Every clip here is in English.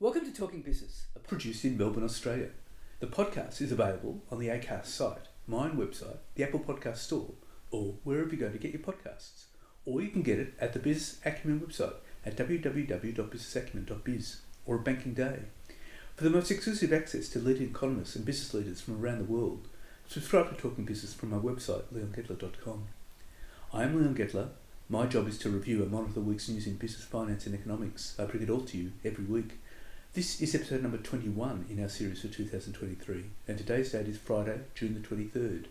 Welcome to Talking Business, produced in Melbourne, Australia. The podcast is available on the Acast site, my own website, the Apple Podcast Store, or wherever you go to get your podcasts. Or you can get it at the Business Acumen website at www.businessacumen.biz, or a banking day. For the most exclusive access to leading economists and business leaders from around the world, subscribe to Talking Business from my website, leongettler.com. I am Leon Gettler. My job is to review and monitor the week's news in business, finance and economics. I bring it all to you every week. This is episode number 21 in our series for 2023, and today's date is Friday, June the 23rd.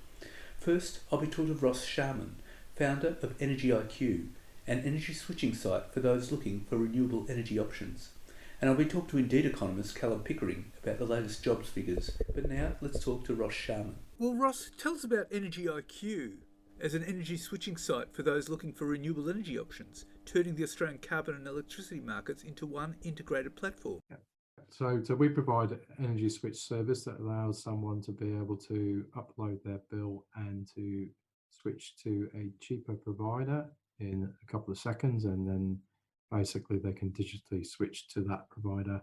First, I'll be talking to Ross Sharman, founder of EnergyIQ, an energy switching site for those looking for renewable energy options. And I'll be talking to Indeed economist Callum Pickering about the latest jobs figures. But now, let's talk to Ross Sharman. Well, Ross, tell us about EnergyIQ as an energy switching site for those looking for renewable energy options, turning the Australian carbon and electricity markets into one integrated platform. So we provide an energy switch service that allows someone to be able to upload their bill and to switch to a cheaper provider in a couple of seconds, and then basically they can digitally switch to that provider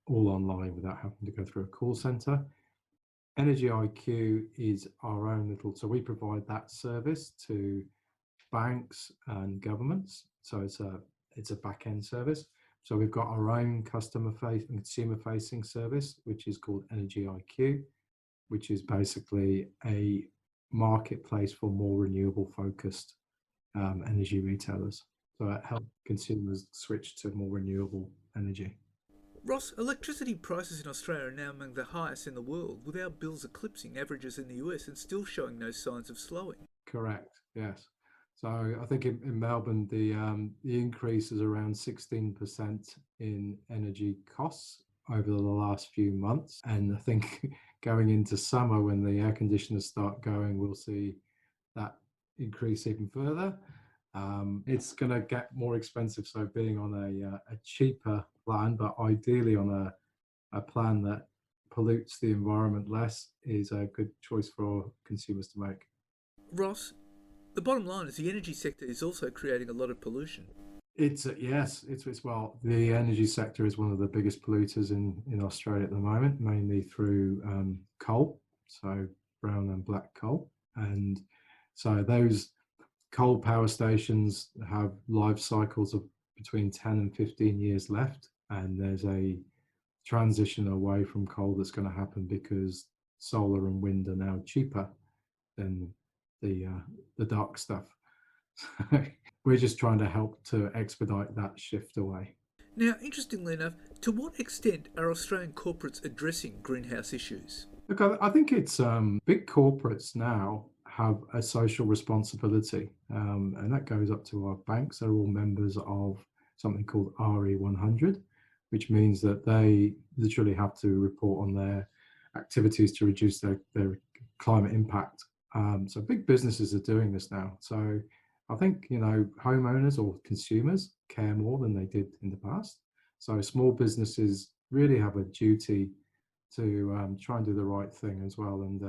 all online without having to go through a call center. EnergyIQ is our own little, so we provide that service to banks and governments. So it's a back-end service. So we've got our own consumer-facing service, which is called EnergyIQ, which is basically a marketplace for more renewable-focused energy retailers. So it helps consumers switch to more renewable energy. Ross, electricity prices in Australia are now among the highest in the world, with our bills eclipsing averages in the US and still showing no signs of slowing. Correct, yes. So I think in Melbourne, the increase is around 16% in energy costs over the last few months. And I think going into summer, when the air conditioners start going, we'll see that increase even further. It's going to get more expensive. So being on a cheaper plan, but ideally on a plan that pollutes the environment less, is a good choice for consumers to make. Ross, the bottom line is the energy sector is also creating a lot of pollution. It's well, the energy sector is one of the biggest polluters in Australia at the moment, mainly through coal, so brown and black coal. And so those coal power stations have life cycles of between 10 and 15 years left. And there's a transition away from coal that's going to happen because solar and wind are now cheaper than the dark stuff. We're just trying to help to expedite that shift away. Now, interestingly enough, to what extent are Australian corporates addressing greenhouse issues? Look, I think it's big corporates now have a social responsibility, and that goes up to our banks. They're all members of something called RE100, which means that they literally have to report on their activities to reduce their climate impact. So big businesses are doing this now. So I think, homeowners or consumers care more than they did in the past. So small businesses really have a duty to try and do the right thing as well. And,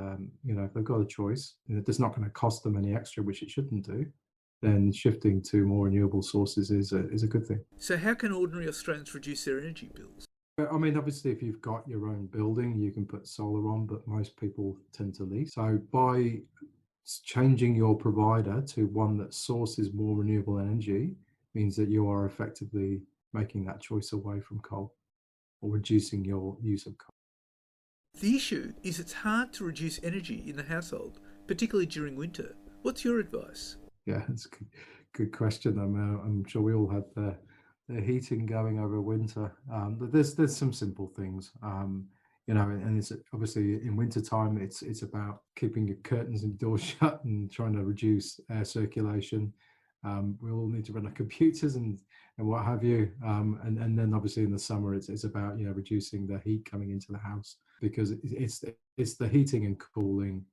if they've got a choice, and it's not going to cost them any extra, which it shouldn't do, then shifting to more renewable sources is a good thing. So how can ordinary Australians reduce their energy bills? I mean, obviously, if you've got your own building, you can put solar on, but most people tend to lease. So by changing your provider to one that sources more renewable energy means that you are effectively making that choice away from coal or reducing your use of coal. The issue is it's hard to reduce energy in the household, particularly during winter. What's your advice? Yeah, it's a good question. I'm sure we all had the heating going over winter. But there's some simple things, and it's obviously in winter time. It's about keeping your curtains and doors shut and trying to reduce air circulation. We all need to run our computers and what have you. And then obviously in the summer it's about reducing the heat coming into the house, because it's the heating and cooling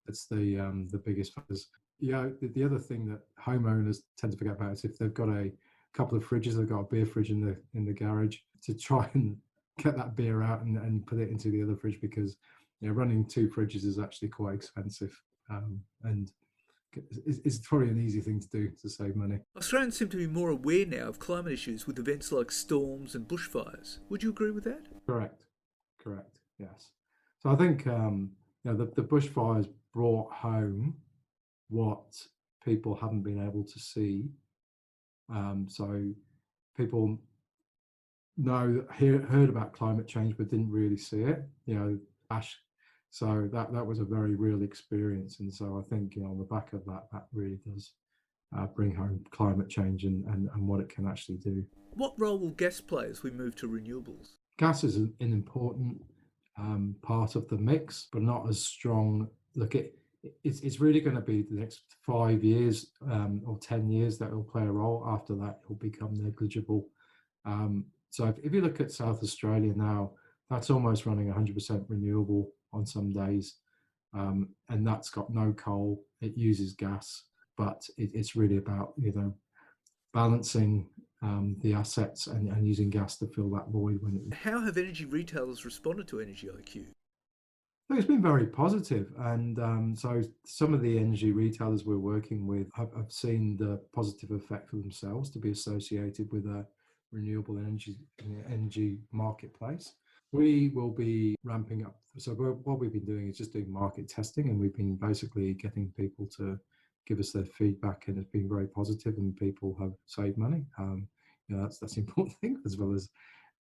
that's the biggest factors. The other thing that homeowners tend to forget about is if they've got a couple of fridges, they've got a beer fridge in the garage, to try and get that beer out and put it into the other fridge, because running two fridges is actually quite expensive. And it's probably an easy thing to do to save money. Australians seem to be more aware now of climate issues with events like storms and bushfires. Would you agree with that? Correct. Yes. So I think the bushfires brought home what people haven't been able to see. So people heard about climate change but didn't really see it. Ash. So that was a very real experience, and so I think on the back of that really does bring home climate change and what it can actually do. What role will gas play as we move to renewables? Gas is an important part of the mix, but not as strong. Look, it's really going to be the next 5 years or 10 years that will play a role. After that, it will become negligible. So if you look at South Australia now, that's almost running 100% renewable on some days, and that's got no coal. It uses gas, but it's really about balancing the assets and using gas to fill that void. How have energy retailers responded to EnergyIQ? It's been very positive, and so some of the energy retailers we're working with have seen the positive effect for themselves to be associated with a renewable energy marketplace. We will be ramping up. So what we've been doing is just doing market testing, and we've been basically getting people to give us their feedback, and it's been very positive, and people have saved money. That's the important thing, as well as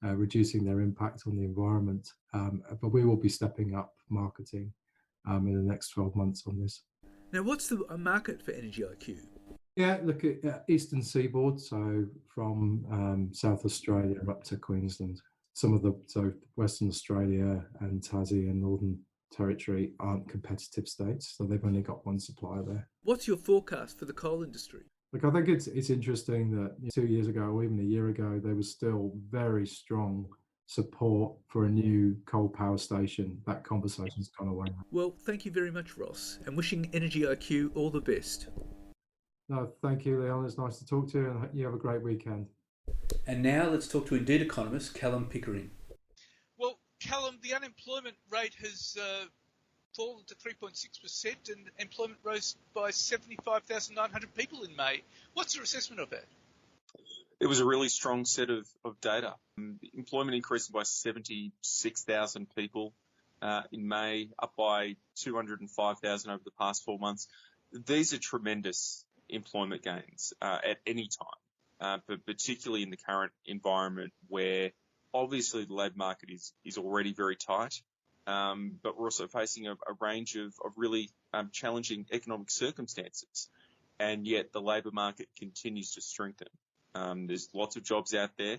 reducing their impact on the environment. But we will be stepping up marketing in the next 12 months on this. Now, what's the market for EnergyIQ? Yeah, look at Eastern Seaboard, so from South Australia up to Queensland. So Western Australia and Tassie and Northern Territory aren't competitive states, so they've only got one supplier there. What's your forecast for the coal industry? Look, I think it's interesting that 2 years ago or even a year ago, there was still very strong support for a new coal power station. That conversation's gone away. Well, thank you very much, Ross, and wishing EnergyIQ all the best. No, thank you, Leon. It's nice to talk to you, and you have a great weekend. And now let's talk to Indeed economist Callum Pickering. Well, Callum, the unemployment rate has fallen to 3.6% and employment rose by 75,900 people in May. What's your assessment of that? It was a really strong set of data. Employment increased by 76,000 people in May, up by 205,000 over the past 4 months. These are tremendous employment gains at any time, but particularly in the current environment where obviously the labour market is already very tight, but we're also facing a range of really challenging economic circumstances, and yet the labour market continues to strengthen. There's lots of jobs out there,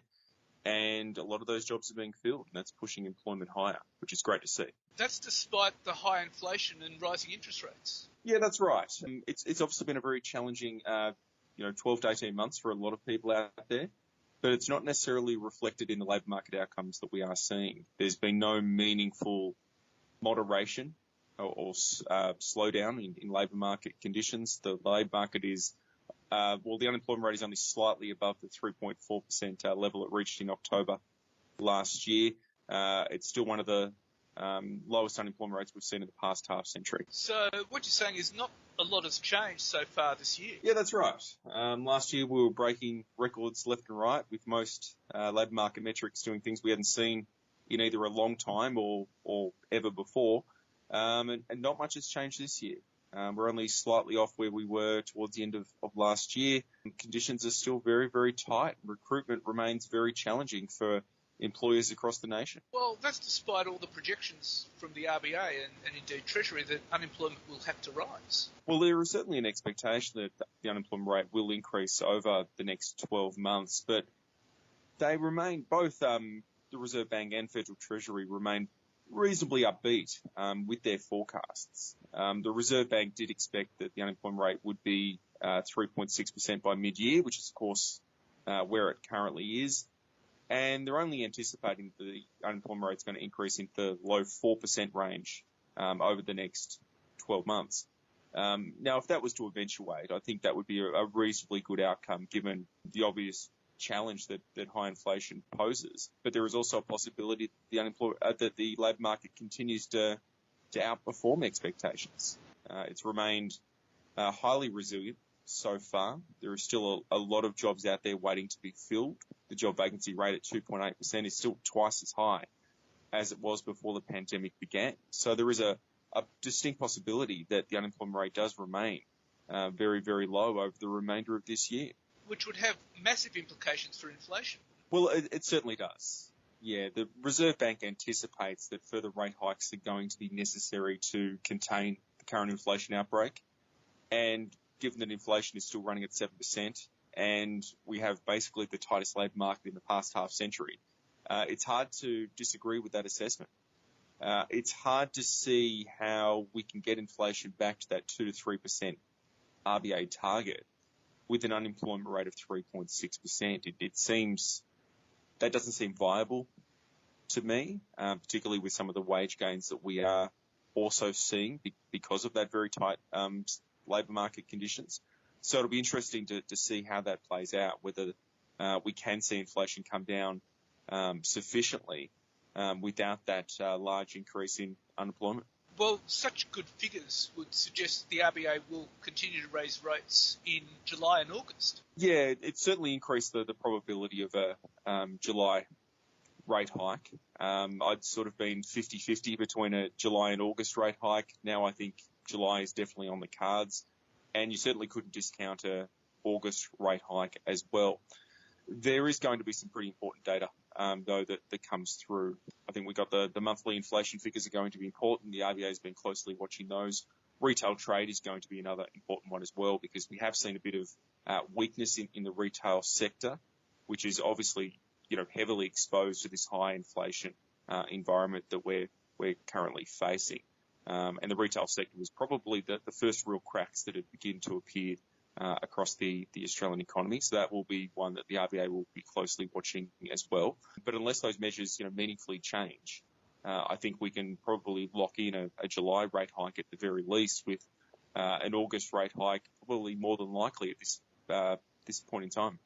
and a lot of those jobs are being filled, and that's pushing employment higher, which is great to see. That's despite the high inflation and rising interest rates. Yeah, that's right. It's obviously been a very challenging 12 to 18 months for a lot of people out there, but it's not necessarily reflected in the labour market outcomes that we are seeing. There's been no meaningful moderation or slowdown in labour market conditions. The labour market is, the unemployment rate is only slightly above the 3.4% level it reached in October last year. It's still one of the lowest unemployment rates we've seen in the past half century. So what you're saying is not a lot has changed so far this year. Yeah, that's right. Last year we were breaking records left and right, with most labour market metrics doing things we hadn't seen in either a long time or ever before, and not much has changed this year. We're only slightly off where we were towards the end of last year. Conditions are still very, very tight. Recruitment remains very challenging for employers across the nation. Well, that's despite all the projections from the RBA and indeed Treasury that unemployment will have to rise. Well, there is certainly an expectation that the unemployment rate will increase over the next 12 months, but they remain, both the Reserve Bank and Federal Treasury remain reasonably upbeat with their forecasts. The Reserve Bank did expect that the unemployment rate would be 3.6% by mid-year, which is, of course, where it currently is. And they're only anticipating that the unemployment rate is going to increase into the low 4% range over the next 12 months. Now, if that was to eventuate, I think that would be a reasonably good outcome given the obvious challenge that high inflation poses. But there is also a possibility that the labour market continues to outperform expectations. It's remained highly resilient so far. There are still a lot of jobs out there waiting to be filled. The job vacancy rate at 2.8% is still twice as high as it was before the pandemic began. So there is a distinct possibility that the unemployment rate does remain very, very low over the remainder of this year. Which would have massive implications for inflation. Well, it certainly does. Yeah, the Reserve Bank anticipates that further rate hikes are going to be necessary to contain the current inflation outbreak. And given that inflation is still running at 7% and we have basically the tightest labour market in the past half century, it's hard to disagree with that assessment. It's hard to see how we can get inflation back to that 2 to 3% RBA target with an unemployment rate of 3.6%. It seems that doesn't seem viable to me, particularly with some of the wage gains that we are also seeing because of that very tight labour market conditions. So it'll be interesting to see how that plays out, whether we can see inflation come down sufficiently without that large increase in unemployment. Well, such good figures would suggest the RBA will continue to raise rates in July and August. Yeah, it certainly increased the probability of a July rate hike. I'd sort of been 50-50 between a July and August rate hike. Now I think July is definitely on the cards, and you certainly couldn't discount a August rate hike as well. There is going to be some pretty important data, though, that comes through. I think we got the monthly inflation figures are going to be important. The RBA has been closely watching those. Retail trade is going to be another important one as well, because we have seen a bit of weakness in the retail sector, which is obviously, heavily exposed to this high inflation environment that we're currently facing. And the retail sector was probably the first real cracks that have begun to appear across the Australian economy. So that will be one that the RBA will be closely watching as well. But unless those measures, meaningfully change, I think we can probably lock in a July rate hike at the very least, with an August rate hike probably more than likely at this point in time.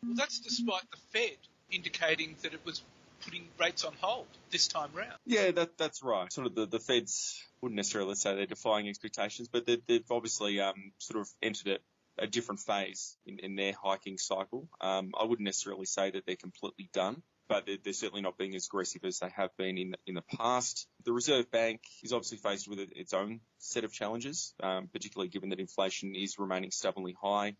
Well, that's despite the Fed indicating that it was putting rates on hold this time round. Yeah, that's right. Sort of the Feds wouldn't necessarily say they're defying expectations, but they've obviously sort of entered a different phase in their hiking cycle. I wouldn't necessarily say that they're completely done, but they're certainly not being as aggressive as they have been in the past. The Reserve Bank is obviously faced with its own set of challenges, particularly given that inflation is remaining stubbornly high,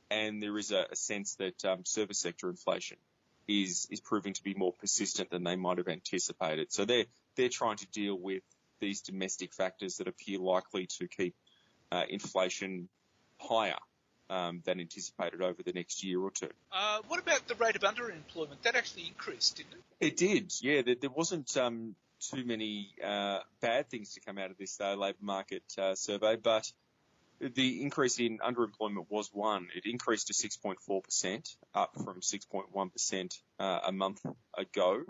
and there is a sense that service sector inflation is proving to be more persistent than they might have anticipated. So they're trying to deal with these domestic factors that appear likely to keep inflation higher than anticipated over the next year or two. What about the rate of underemployment? That actually increased, didn't it? It did, yeah. There wasn't too many bad things to come out of this labour market survey, but the increase in underemployment was one. It increased to 6.4%, up from 6.1% a month ago.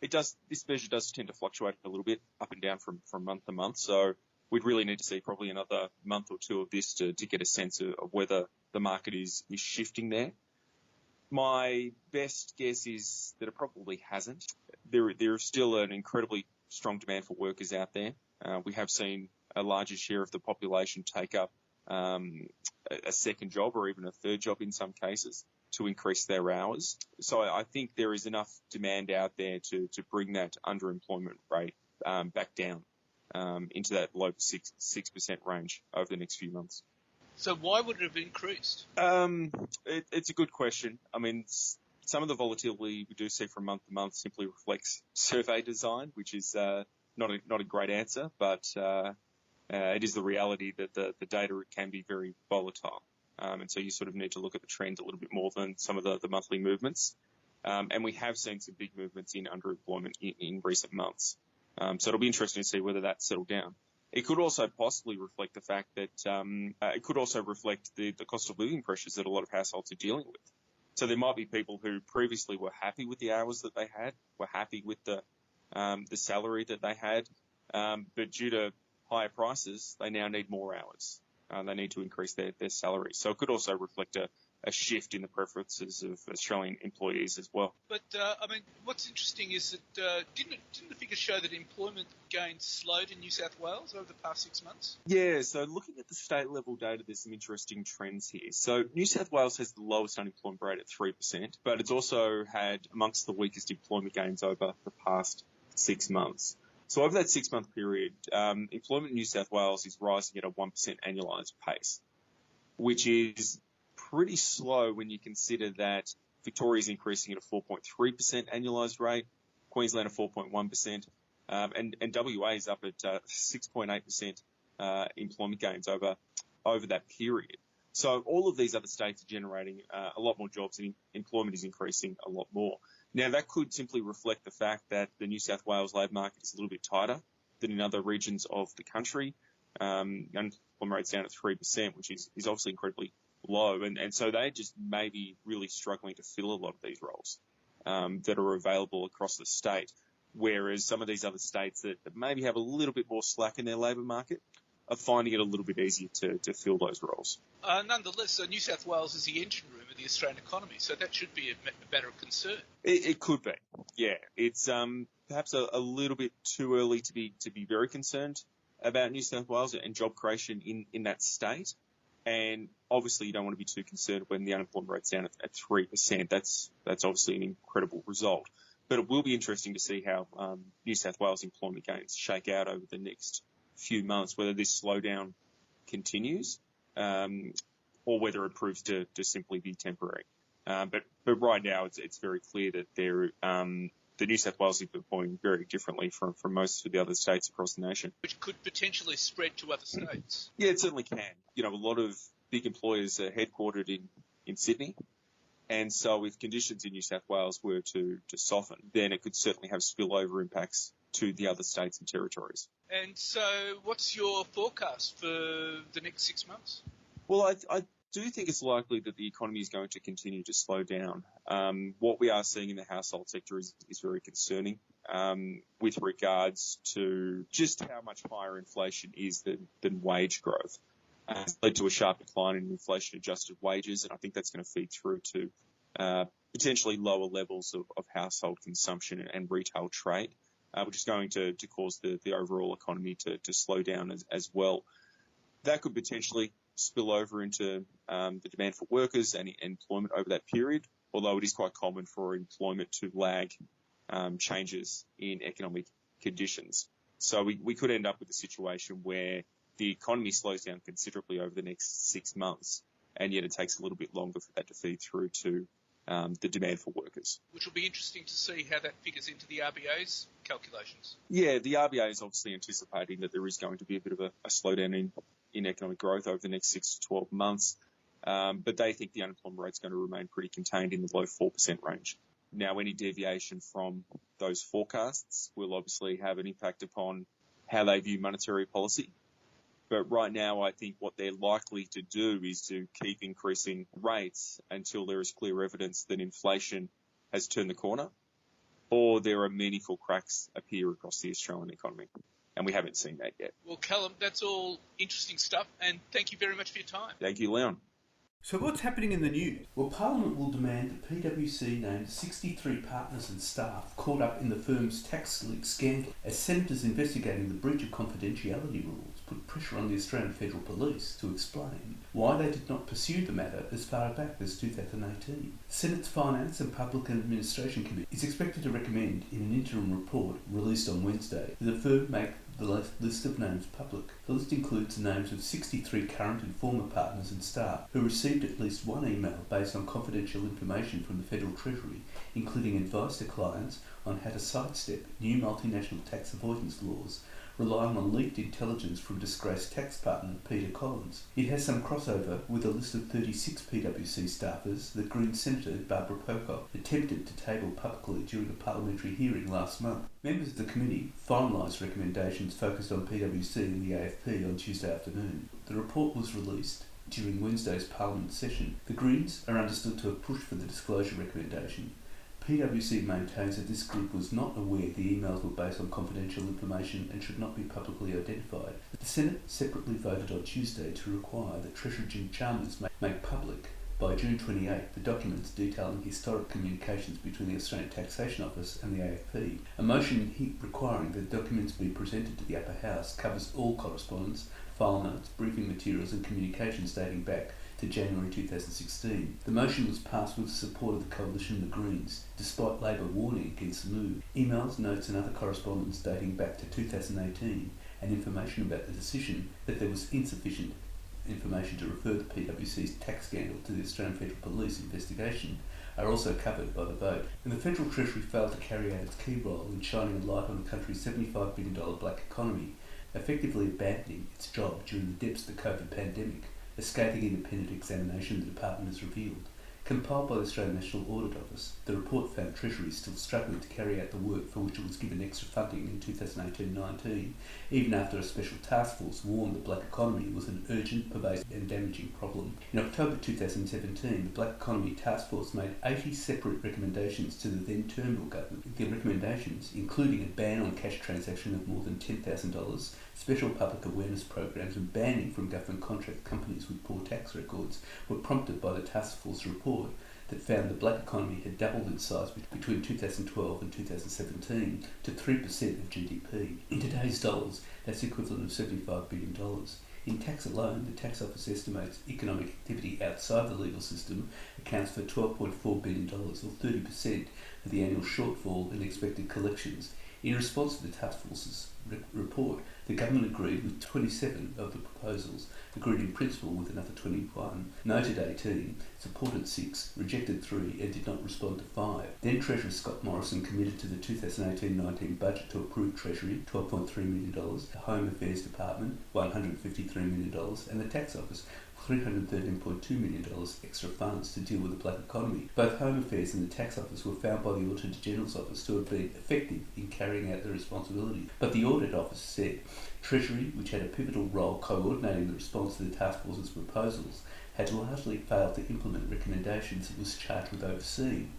This measure does tend to fluctuate a little bit up and down from month to month, so we'd really need to see probably another month or two of this to get a sense of whether the market is shifting there. My best guess is that it probably hasn't. There is still an incredibly strong demand for workers out there. We have seen a larger share of the population take up a second job or even a third job in some cases to increase their hours. So I think there is enough demand out there to bring that underemployment rate back down into that low 6% range over the next few months. So why would it have increased? It's a good question. I mean, some of the volatility we do see from month to month simply reflects survey design, which is not a great answer, but it is the reality that the data can be very volatile. And so you sort of need to look at the trend a little bit more than some of the monthly movements. And we have seen some big movements in underemployment in recent months. So it'll be interesting to see whether that's settled down. It could also possibly reflect the fact that it could also reflect the cost of living pressures that a lot of households are dealing with. So there might be people who previously were happy with the hours that they had, were happy with the salary that they had, but due to higher prices, they now need more hours. They need to increase their salary. So it could also reflect a shift in the preferences of Australian employees as well. But, what's interesting is that didn't the figures show that employment gains slowed in New South Wales over the past 6 months? Yeah, so looking at the state level data, there's some interesting trends here. So New South Wales has the lowest unemployment rate at 3%, but it's also had amongst the weakest employment gains over the past 6 months. So over that 6-month period, employment in New South Wales is rising at a 1% annualised pace, which is pretty slow when you consider that Victoria is increasing at a 4.3% annualised rate, Queensland at 4.1%, and WA is up at 6.8% employment gains over that period. So all of these other states are generating a lot more jobs, and employment is increasing a lot more. Now, that could simply reflect the fact that the New South Wales labour market is a little bit tighter than in other regions of the country. Unemployment rate's down at 3%, which is obviously incredibly low. And so they're just maybe really struggling to fill a lot of these roles that are available across the state, whereas some of these other states that maybe have a little bit more slack in their labour market are finding it a little bit easier to fill those roles. Nonetheless, New South Wales is the engine room of the Australian economy, so that should be a matter of concern. It could be, yeah. It's perhaps a little bit too early to be very concerned about New South Wales and job creation in that state. And obviously, you don't want to be too concerned when the unemployment rate's down at 3%. That's obviously an incredible result. But it will be interesting to see how New South Wales employment gains shake out over the next few months, whether this slowdown continues or whether it proves to simply be temporary. But right now, it's very clear that the New South Wales is performing very differently from most of the other states across the nation. Which could potentially spread to other states. Yeah, it certainly can. You know, a lot of big employers are headquartered in Sydney. And so if conditions in New South Wales were to soften, then it could certainly have spillover impacts to the other states and territories. And so what's your forecast for the next 6 months? Well, I do think it's likely that the economy is going to continue to slow down. What we are seeing in the household sector is very concerning with regards to just how much higher inflation is than wage growth. It's led to a sharp decline in inflation-adjusted wages, and I think that's going to feed through to potentially lower levels of household consumption and retail trade, which is going to cause the overall economy to slow down as well. That could potentially spill over into the demand for workers and employment over that period, although it is quite common for employment to lag changes in economic conditions. So we could end up with a situation where the economy slows down considerably over the next 6 months, and yet it takes a little bit longer for that to feed through to the demand for workers. Which will be interesting to see how that figures into the RBA's calculations. Yeah, the RBA is obviously anticipating that there is going to be a bit of a slowdown in economic growth over the next 6 to 12 months, but they think the unemployment rate is going to remain pretty contained in the low 4% range. Now, any deviation from those forecasts will obviously have an impact upon how they view monetary policy. But right now, I think what they're likely to do is to keep increasing rates until there is clear evidence that inflation has turned the corner or there are meaningful cracks appear across the Australian economy. And we haven't seen that yet. Well, Callum, that's all interesting stuff, and thank you very much for your time. Thank you, Leon. So what's happening in the news? Well, Parliament will demand that PwC named 63 partners and staff caught up in the firm's tax leak scandal as senators investigating the breach of confidentiality rules put pressure on the Australian Federal Police to explain why they did not pursue the matter as far back as 2018. Senate's Finance and Public Administration Committee is expected to recommend in an interim report released on Wednesday that the firm make the list of names public. The list includes the names of 63 current and former partners and staff who received at least one email based on confidential information from the Federal Treasury, including advice to clients on how to sidestep new multinational tax avoidance laws, relying on leaked intelligence from disgraced tax partner Peter Collins. It has some crossover with a list of 36 PwC staffers that Green Senator Barbara Pocock attempted to table publicly during a parliamentary hearing last month. Members of the committee finalised recommendations focused on PwC and the AFP on Tuesday afternoon. The report was released during Wednesday's Parliament session. The Greens are understood to have pushed for the disclosure recommendation. PwC maintains that this group was not aware the emails were based on confidential information and should not be publicly identified. The Senate separately voted on Tuesday to require that Treasurer Jim Chalmers make public By June 28, the documents detailing historic communications between the Australian Taxation Office and the AFP, a motion requiring that documents be presented to the Upper House, covers all correspondence, file notes, briefing materials and communications dating back to January 2016. The motion was passed with the support of the Coalition and the Greens, despite Labor warning against the move. Emails, notes and other correspondence dating back to 2018 and information about the decision that there was insufficient information to refer the PwC's tax scandal to the Australian Federal Police investigation are also covered by the vote. And the Federal Treasury failed to carry out its key role in shining a light on the country's $75 billion black economy, effectively abandoning its job during the depths of the COVID pandemic. A scathing independent examination the department has revealed. Compiled by the Australian National Audit Office, the report found Treasury still struggling to carry out the work for which it was given extra funding in 2018-19, even after a special task force warned the black economy was an urgent, pervasive and damaging problem. In October 2017, the Black Economy Task Force made 80 separate recommendations to the then Turnbull government. The recommendations, including a ban on cash transaction of more than $10,000, special public awareness programs and banning from government contract companies with poor tax records, were prompted by the task force report that found the black economy had doubled in size between 2012 and 2017 to 3% of GDP. In today's dollars, that's equivalent of $75 billion. In tax alone, the tax office estimates economic activity outside the legal system accounts for $12.4 billion, or 30% of the annual shortfall in expected collections. In response to the task force's report, the government agreed with 27 of the proposals, agreed in principle with another 21, noted 18, supported 6, rejected 3 and did not respond to 5. Then Treasurer Scott Morrison committed to the 2018-19 budget to approve Treasury $12.3 million, the Home Affairs Department $153 million and the Tax Office $313.2 million extra funds to deal with the black economy. Both Home Affairs and the Tax Office were found by the Auditor General's Office to have been effective in carrying out their responsibility. But the Audit Office said Treasury, which had a pivotal role coordinating the response to the Task Force's proposals, had largely failed to implement recommendations it was charged with overseeing.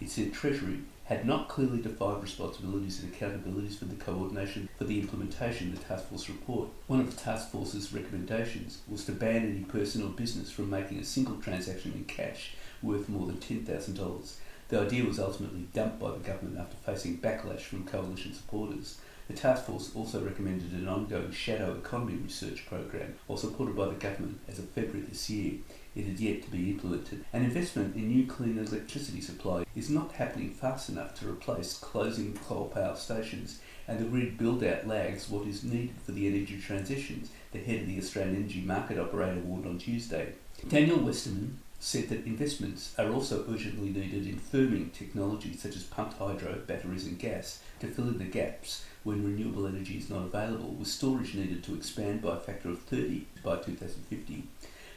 It said Treasury had not clearly defined responsibilities and accountabilities for the coordination for the implementation of the Task Force report. One of the Task Force's recommendations was to ban any person or business from making a single transaction in cash worth more than $10,000. The idea was ultimately dumped by the government after facing backlash from coalition supporters. The task force also recommended an ongoing shadow economy research program, while supported by the government as of February this year. It is yet to be implemented. An investment in new clean electricity supply is not happening fast enough to replace closing coal power stations, and the grid build-out lags what is needed for the energy transitions, the head of the Australian Energy Market Operator warned on Tuesday. Daniel Westerman said that investments are also urgently needed in firming technologies such as pumped hydro, batteries and gas to fill in the gaps when renewable energy is not available, with storage needed to expand by a factor of 30 by 2050.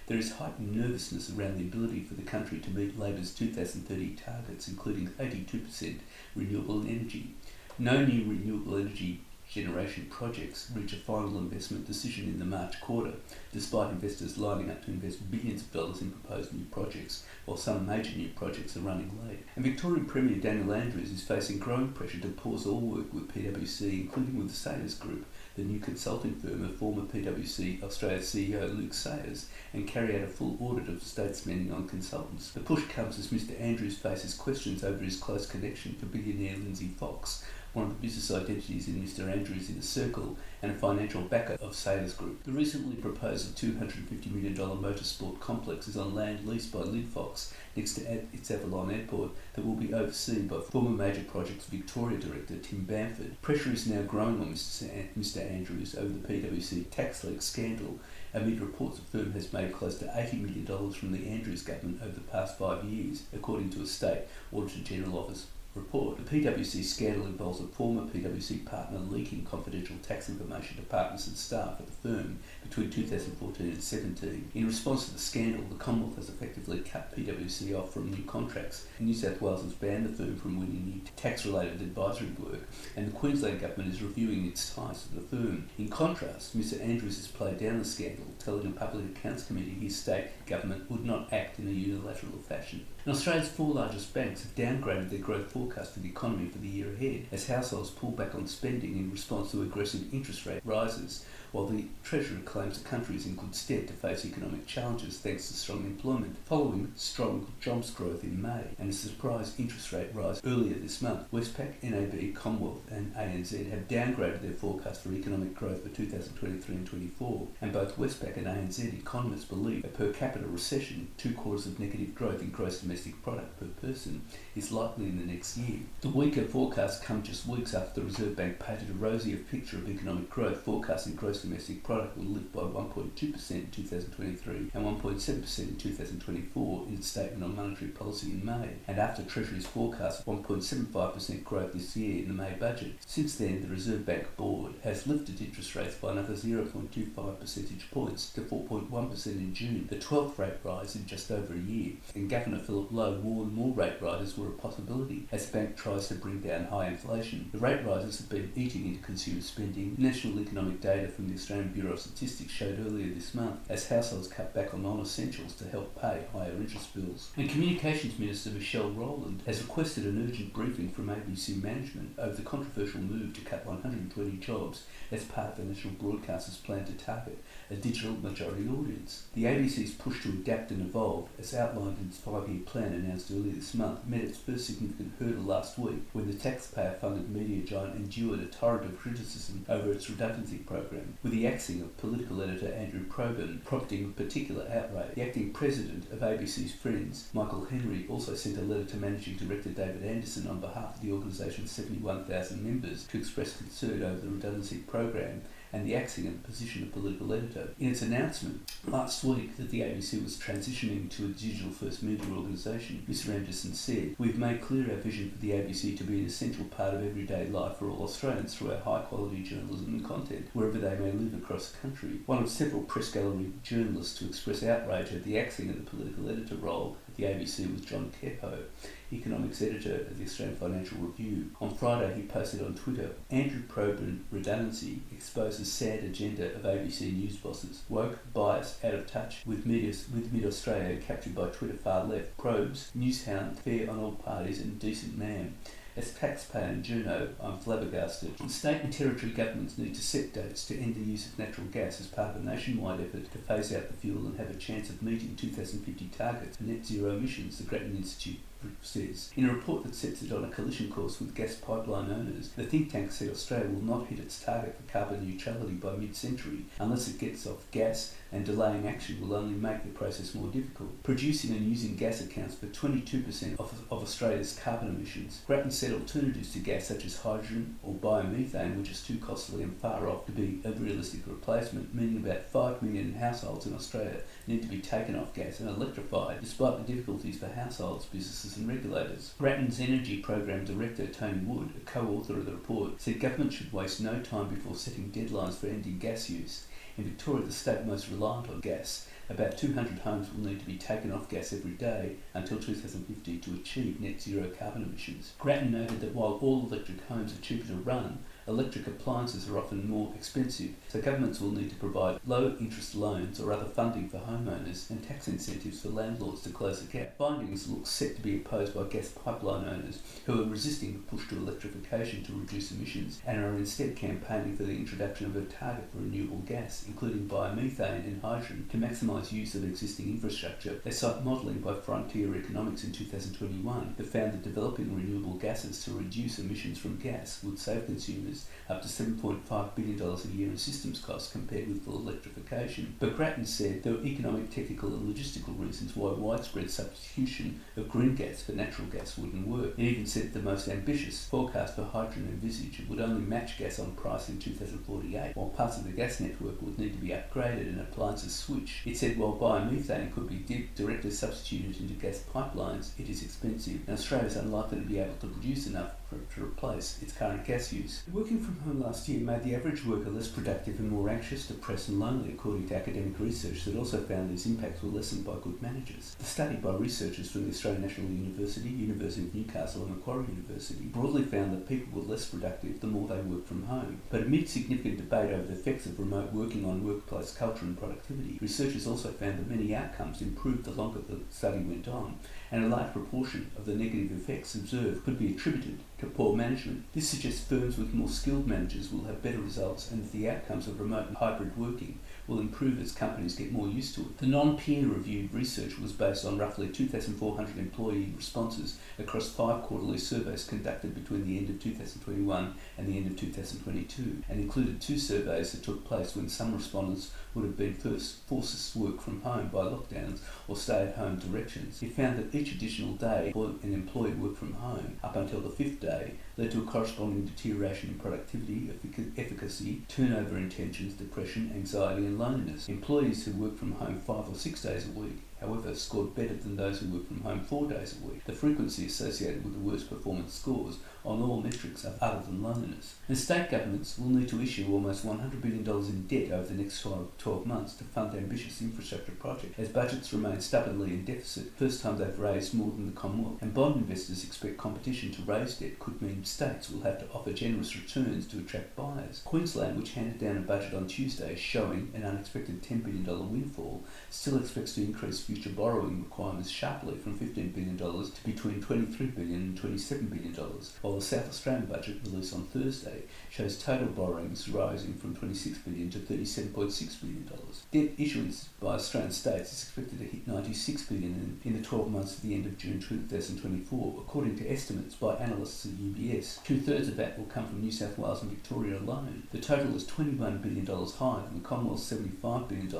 There is heightened nervousness around the ability for the country to meet Labor's 2030 targets, including 82% renewable energy. No new renewable energy generation projects reach a final investment decision in the March quarter, despite investors lining up to invest billions of dollars in proposed new projects, while some major new projects are running late. And Victorian Premier Daniel Andrews is facing growing pressure to pause all work with PwC, including with the Sayers Group, the new consulting firm of former PwC Australia CEO Luke Sayers, and carry out a full audit of state spending on consultants. The push comes as Mr Andrews faces questions over his close connection to billionaire Lindsay Fox, one of the business identities in Mr Andrews' inner circle and a financial backer of Sayers Group. The recently proposed $250 million motorsport complex is on land leased by Linfox next to its Avalon Airport that will be overseen by former Major Projects Victoria Director Tim Bamford. Pressure is now growing on Mr Andrews over the PwC tax leak scandal, amid reports the firm has made close to $80 million from the Andrews government over the past 5 years, according to a state Auditor General Office report. The PwC scandal involves a former PwC partner leaking confidential tax information to partners and staff at the firm between 2014 and 2017. In response to the scandal, the Commonwealth has effectively cut PwC off from new contracts. New South Wales has banned the firm from winning new tax-related advisory work, and the Queensland government is reviewing its ties to the firm. In contrast, Mr Andrews has played down the scandal, telling a public accounts committee his state government would not act in a unilateral fashion. And Australia's 4 largest banks have downgraded their growth forecast forecast for the economy for the year ahead, as households pull back on spending in response to aggressive interest rate rises, while the Treasury claims the country is in good stead to face economic challenges thanks to strong employment, following strong jobs growth in May and a surprise interest rate rise earlier this month. Westpac, NAB, Commonwealth and ANZ have downgraded their forecast for economic growth for 2023 and 24, and both Westpac and ANZ economists believe a per-capita recession, 2 quarters of negative growth in gross domestic product per person, is likely in the next year. The weaker forecasts come just weeks after the Reserve Bank painted a rosier picture of economic growth, forecasting gross domestic product will lift by 1.2% in 2023 and 1.7% in 2024 in its statement on monetary policy in May, and after Treasury's forecast of 1.75% growth this year in the May budget. Since then, the Reserve Bank Board has lifted interest rates by another 0.25 percentage points to 4.1% in June, the 12th rate rise in just over a year, and Governor Philip Lowe warned more rate rises were a possibility as the bank tries to bring down high inflation. The rate rises have been eating into consumer spending. National economic data from the Australian Bureau of Statistics showed earlier this month as households cut back on non-essentials to help pay higher interest bills. And Communications Minister Michelle Rowland has requested an urgent briefing from ABC management over the controversial move to cut 120 jobs as part of the national broadcaster's plan to target a digital majority audience. The ABC's push to adapt and evolve, as outlined in its 5-year plan announced earlier this month, met its first significant hurdle last week when the taxpayer-funded media giant endured a torrent of criticism over its redundancy program, with the axing of political editor Andrew Probyn prompting particular outrage. The acting president of ABC's Friends, Michael Henry, also sent a letter to Managing Director David Anderson on behalf of the organisation's 71,000 members to express concern over the redundancy program and the axing of the position of political editor. In its announcement last week that the ABC was transitioning to a digital-first media organisation, Mr Anderson said, "We've made clear our vision for the ABC to be an essential part of everyday life for all Australians through our high-quality journalism and content, wherever they may live across the country." One of several press gallery journalists to express outrage at the axing of the political editor role at the ABC was John Kehoe, economics editor of the Australian Financial Review. On Friday, he posted on Twitter, "Andrew Probyn redundancy exposes sad agenda of ABC news bosses. Woke, biased, out of touch with mid-Australia captured by Twitter far left. Probes, newshound, fair on all parties and decent man. As taxpayer and journo, I'm flabbergasted." State and territory governments need to set dates to end the use of natural gas as part of a nationwide effort to phase out the fuel and have a chance of meeting 2050 targets for net zero emissions, the Grattan Institute says. In a report that sets it on a collision course with gas pipeline owners, the think tank said Australia will not hit its target for carbon neutrality by mid-century unless it gets off gas, and delaying action will only make the process more difficult. Producing and using gas accounts for 22% of Australia's carbon emissions. Grattan said alternatives to gas such as hydrogen or biomethane were just too costly and far off to be a realistic replacement, meaning about 5 million households in Australia need to be taken off gas and electrified, despite the difficulties for households, businesses and regulators. Grattan's Energy Program Director Tony Wood, a co-author of the report, said government should waste no time before setting deadlines for ending gas use. In Victoria, the state most reliant on gas, about 200 homes will need to be taken off gas every day until 2050 to achieve net zero carbon emissions. Grattan noted that while all electric homes are cheaper to run, electric appliances are often more expensive, so governments will need to provide low-interest loans or other funding for homeowners and tax incentives for landlords to close the gap. Findings look set to be opposed by gas pipeline owners who are resisting the push to electrification to reduce emissions and are instead campaigning for the introduction of a target for renewable gas, including biomethane and hydrogen, to maximise use of existing infrastructure. They cite modelling by Frontier Economics in 2021 that found that developing renewable gases to reduce emissions from gas would save consumers up to $7.5 billion a year in systems costs compared with full electrification. But Grattan said there were economic, technical and logistical reasons why widespread substitution of green gas for natural gas wouldn't work. It even said the most ambitious forecast for hydrogen envisaged would only match gas on price in 2048, while parts of the gas network would need to be upgraded and appliances switched. It said while biomethane could be directly substituted into gas pipelines, it is expensive, and Australia is unlikely to be able to produce enough to replace its current gas use. Working from home last year made the average worker less productive and more anxious, depressed and lonely, according to academic research that also found these impacts were lessened by good managers. The study by researchers from the Australian National University, University of Newcastle and Macquarie University broadly found that people were less productive the more they worked from home. But amid significant debate over the effects of remote working on workplace culture and productivity, researchers also found that many outcomes improved the longer the study went on, and a large proportion of the negative effects observed could be attributed to poor management. This suggests firms with more skilled managers will have better results and that the outcomes of remote and hybrid working will improve as companies get more used to it. The non-peer-reviewed research was based on roughly 2,400 employee responses across 5 quarterly surveys conducted between the end of 2021 and the end of 2022, and included 2 surveys that took place when some respondents would have been forced to work from home by lockdowns or stay-at-home directions. It found that each additional day an employee worked from home, up until the 5th day, led to a corresponding deterioration in productivity, efficacy, turnover intentions, depression, anxiety and loneliness. Employees who worked from home 5 or 6 days a week, however, scored better than those who worked from home 4 days a week. The frequency associated with the worst performance scores on all metrics other than loneliness. And state governments will need to issue almost $100 billion in debt over the next 12 months to fund ambitious infrastructure projects, as budgets remain stubbornly in deficit, first time they've raised more than the Commonwealth. And bond investors expect competition to raise debt could mean states will have to offer generous returns to attract buyers. Queensland, which handed down a budget on Tuesday showing an unexpected $10 billion windfall, still expects to increase future borrowing requirements sharply from $15 billion to between $23 billion and $27 billion, while the South Australian budget released on Thursday shows total borrowings rising from $26 billion to $37.6 billion. Debt issuance by Australian states is expected to hit $96 billion in the 12 months to the end of June 2024, according to estimates by analysts at UBS. 2/3 of that will come from New South Wales and Victoria alone. The total is $21 billion higher than the Commonwealth's $75 billion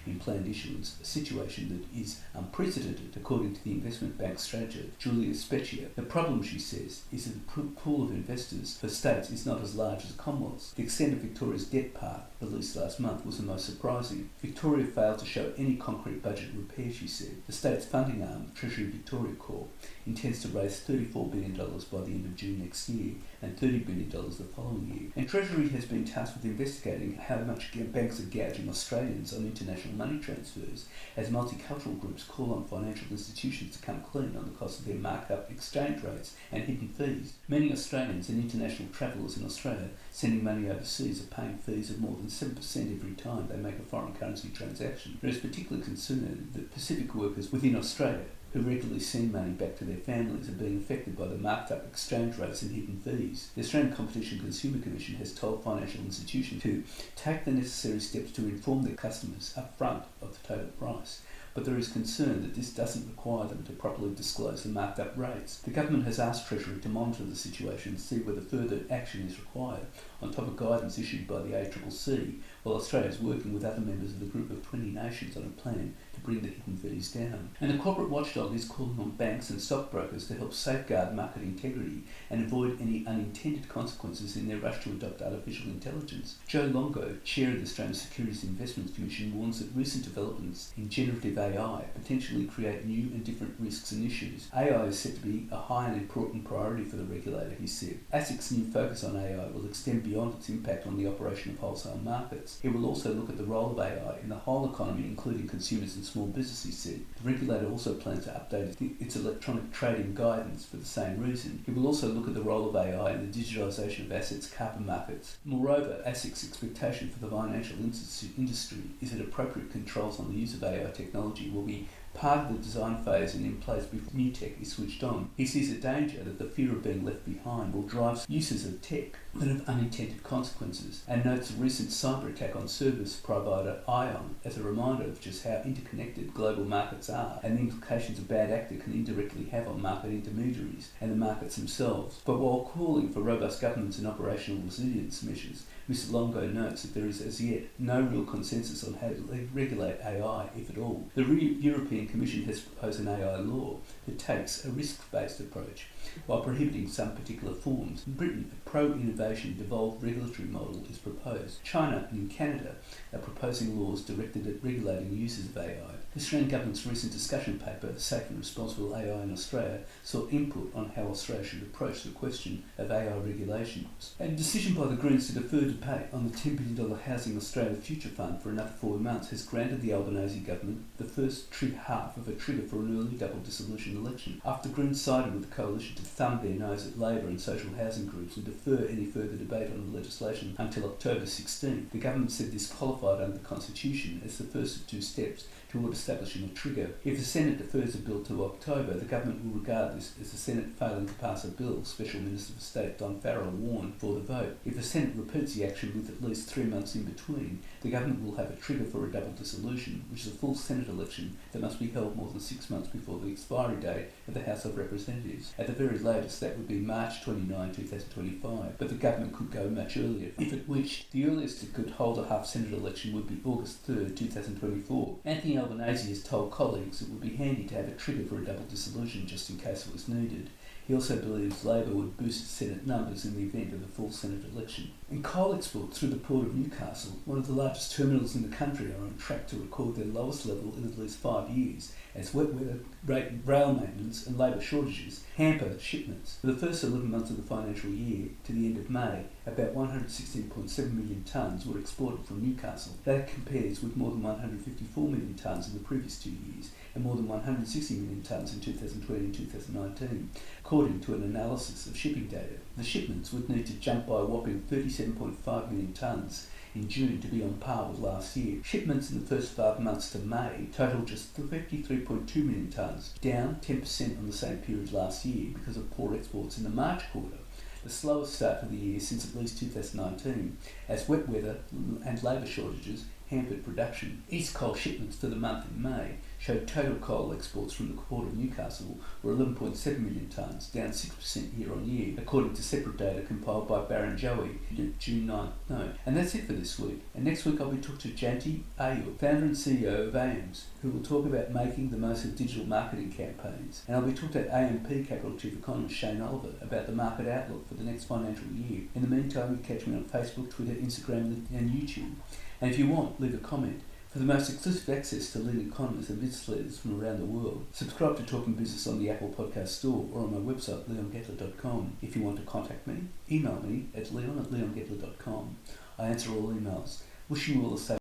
in planned issuance, a situation that is unprecedented, according to the investment bank strategist Julia Spectre. The problem, she says, is that the pool of investors for states is not as large as the Commonwealth's. The extent of Victoria's debt part, released last month, was the most surprising. Victoria failed to show any concrete budget repair, she said. The state's funding arm, Treasury Victoria Corp, intends to raise $34 billion by the end of June next year and $30 billion the following year. And Treasury has been tasked with investigating how much banks are gouging Australians on international money transfers, as multicultural groups call on financial institutions to come clean on the cost of their markup exchange rates and hidden fees. Many Australians and international travellers in Australia sending money overseas are paying fees of more than 7% every time they make a foreign currency transaction. There is particularly concern that Pacific workers within Australia who regularly send money back to their families are being affected by the marked up exchange rates and hidden fees. The Australian Competition and Consumer Commission has told financial institutions to take the necessary steps to inform their customers upfront of the total price, but there is concern that this doesn't require them to properly disclose the marked up rates. The government has asked Treasury to monitor the situation to see whether further action is required, on top of guidance issued by the ACCC, while Australia is working with other members of the group of 20 nations on a plan to bring the hidden fees down. And the corporate watchdog is calling on banks and stockbrokers to help safeguard market integrity and avoid any unintended consequences in their rush to adopt artificial intelligence. Joe Longo, chair of the Australian Securities Investments Commission, warns that recent developments in generative AI potentially create new and different risks and issues. AI is set to be a high and important priority for the regulator, he said. ASIC's new focus on AI will extend beyond its impact on the operation of wholesale markets. It will also look at the role of AI in the whole economy, including consumers and small business, he said. The regulator also plans to update its electronic trading guidance for the same reason. It will also look at the role of AI in the digitalisation of assets carbon markets. Moreover, ASIC's expectation for the financial industry is that appropriate controls on the use of AI technology will be part of the design phase and in place before new tech is switched on. He sees a danger that the fear of being left behind will drive uses of tech that have unintended consequences, and notes a recent cyber attack on service provider Ion as a reminder of just how interconnected global markets are and the implications a bad actor can indirectly have on market intermediaries and the markets themselves. But while calling for robust governance and operational resilience measures, Mr. Longo notes that there is as yet no real consensus on how to regulate AI, if at all. The European Commission has proposed an AI law that takes a risk-based approach while prohibiting some particular forms. In Britain, a pro-innovation devolved regulatory model is proposed. China and Canada are proposing laws directed at regulating uses of AI. The Australian Government's recent discussion paper, Safe and Responsible AI in Australia, sought input on how Australia should approach the question of AI regulations. A decision by the Greens to defer debate on the $10 billion Housing Australia Future Fund for another 4 months has granted the Albanese government the first half of a trigger for an early double dissolution election, after the Greens sided with the coalition to thumb their nose at Labor and social housing groups and defer any further debate on the legislation until October 16. The government said this qualified under the Constitution as the first of 2 steps toward establishing a trigger. If the Senate defers a bill to October, the government will regard this as the Senate failing to pass a bill, Special Minister for State Don Farrell warned, for the vote. If the Senate repeats the action with at least 3 months in between, the government will have a trigger for a double dissolution, which is a full Senate election that must be held more than 6 months before the expiry date of the House of Representatives. At the very latest, that would be March 29, 2025, but the government could go much earlier. If it wished, the earliest it could hold a half-Senate election would be August 3, 2024. Anthony Albanese has told colleagues it would be handy to have a trigger for a double dissolution just in case it was needed. He also believes Labor would boost Senate numbers in the event of a full Senate election. In coal exports through the Port of Newcastle, one of the largest terminals in the country, are on track to record their lowest level in at least 5 years, as wet weather, rail maintenance and labour shortages hamper shipments. For the first 11 months of the financial year, to the end of May, about 116.7 million tonnes were exported from Newcastle. That compares with more than 154 million tonnes in the previous 2 years, and more than 160 million tonnes in 2020 and 2019, according to an analysis of shipping data. The shipments would need to jump by a whopping 37.5 million tonnes in June to be on par with last year. Shipments in the first 5 months to May totaled just 53.2 million tonnes, down 10% on the same period last year because of poor exports in the March quarter, the slowest start to the year since at least 2019, as wet weather and labour shortages hampered production. East coal shipments for the month in May showed total coal exports from the Port of Newcastle were 11.7 million tonnes, down 6% year on year, according to separate data compiled by Barrenjoey in June 9th. And that's it for this week. And next week I'll be talking to Janti Ayub, founder and CEO of AIMS, who will talk about making the most of digital marketing campaigns. And I'll be talking to AMP Capital Chief Economist Shane Oliver about the market outlook for the next financial year. In the meantime, you can catch me on Facebook, Twitter, Instagram and YouTube. And if you want, leave a comment. For the most exclusive access to leading economists and business leaders from around the world, subscribe to Talking Business on the Apple Podcast Store or on my website, leongettler.com. If you want to contact me, email me at leon@leongettler.com. I answer all emails. Wishing you all a safe